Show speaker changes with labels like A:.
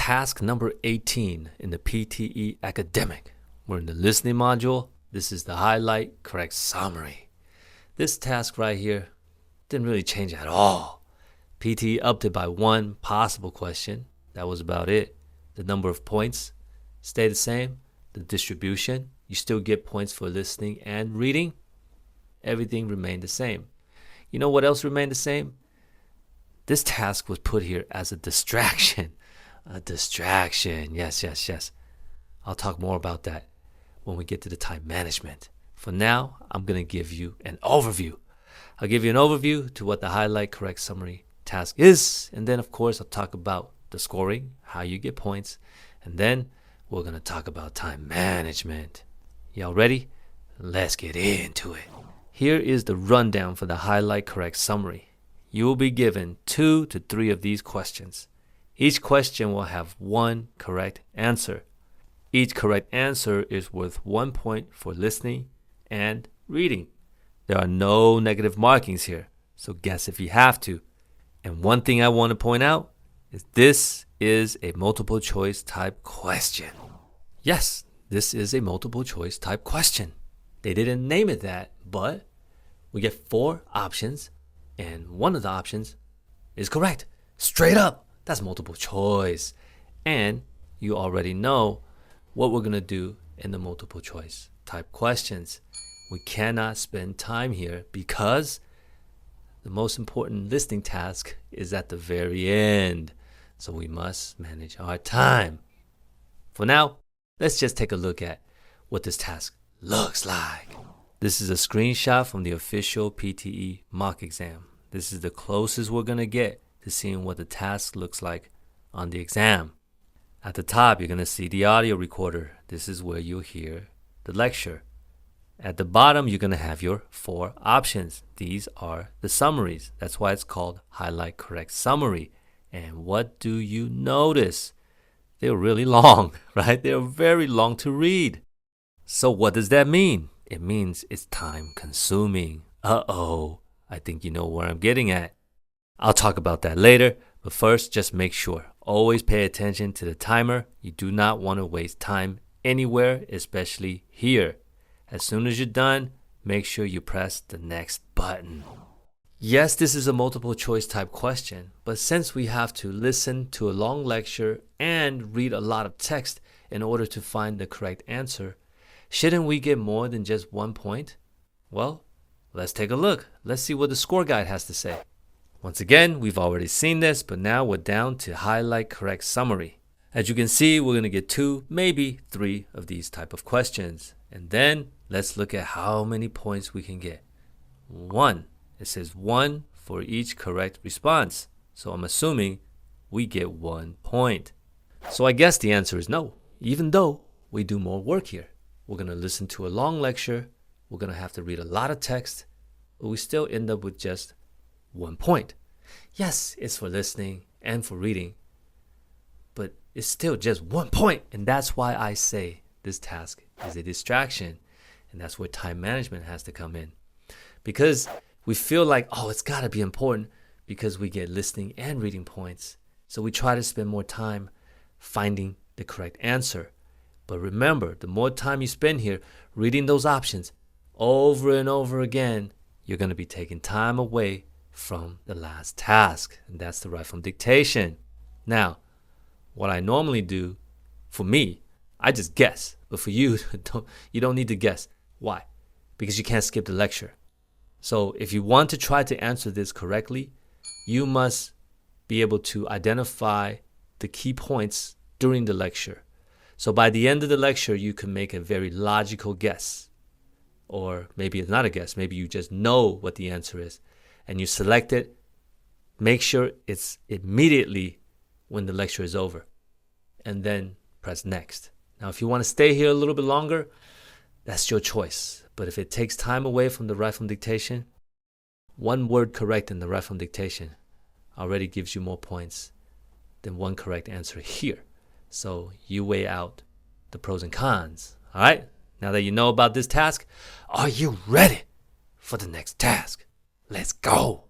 A: task number 18 in the PTE Academic. We're in the listening module. This is the highlight correct summary. This task right here didn't really change at all. PTE upped it by one possible question. That was about it. The number of points stayed the same. The distribution, you still get points for listening and reading. Everything remained the same. You know what else remained the same? This task was put here as a distraction. A distraction. Yes. I'll talk more about that when we get to the time management. For now, I'm going to give you an overview. I'll give you an overview to what the highlight correct summary task is. And then, of course, I'll talk about the scoring, how you get points. And then we're going to talk about time management. Y'all ready? Let's get into it. Here is the rundown for the highlight correct summary. You will be given 2 to 3 of these questions. Each question will have one correct answer. Each correct answer is worth 1 point for listening and reading. There are no negative markings here, so guess if you have to. And one thing I want to point out is this is a multiple choice type question. Yes, this is a multiple choice type question. They didn't name it that, but we get 4 options, and one of the options is correct. Straight up, that's multiple choice. And you already know what we're going to do in the multiple choice type questions. We cannot spend time here because the most important listening task is at the very end. So we must manage our time. For now, let's just take a look at what this task looks like. This is a screenshot from the official PTE mock exam. This is the closest we're going to get to seeing what the task looks like on the exam. At the top, you're going to see the audio recorder. This is where you'll hear the lecture. At the bottom, you're going to have your 4 options. These are the summaries. That's why it's called highlight correct summary. And what do you notice? They're really long, right? They're very long to read. So what does that mean? It means it's time consuming. Uh-oh, I think you know where I'm getting at. I'll talk about that later, but first, just make sure. Always pay attention to the timer. You do not want to waste time anywhere, especially here. As soon as you're done, make sure you press the next button. Yes, this is a multiple choice type question, but since we have to listen to a long lecture and read a lot of text in order to find the correct answer, shouldn't we get more than just 1 point? Well, let's take a look. Let's see what the score guide has to say. Once again, we've already seen this, but now we're down to highlight correct summary. As you can see, we're going to get 2, maybe 3 of these type of questions. And then let's look at how many points we can get. 1. It says 1 for each correct response. So I'm assuming we get 1 point. So I guess the answer is no, even though we do more work here. We're going to listen to a long lecture. We're going to have to read a lot of text, but we still end up with just 1 point. Yes, it's for listening and for reading, but it's still just 1 point. And that's why I say this task is a distraction. And that's where time management has to come in. Because we feel like, oh, it's got to be important because we get listening and reading points. So we try to spend more time finding the correct answer. But remember, the more time you spend here reading those options over and over again, you're going to be taking time away from the last task. And that's the write from dictation. Now, what I normally do, for me, I just guess. But for you, you don't need to guess. Why? Because you can't skip the lecture. So if you want to try to answer this correctly, you must be able to identify the key points during the lecture. So by the end of the lecture, you can make a very logical guess. Or maybe it's not a guess. Maybe you just know what the answer is. And you select it. Make sure it's immediately when the lecture is over. And then press next. Now, if you want to stay here a little bit longer, that's your choice. But if it takes time away from the write from dictation, 1 word correct in the write from dictation already gives you more points than 1 correct answer here. So you weigh out the pros and cons. All right? Now that you know about this task, are you ready for the next task? Let's go.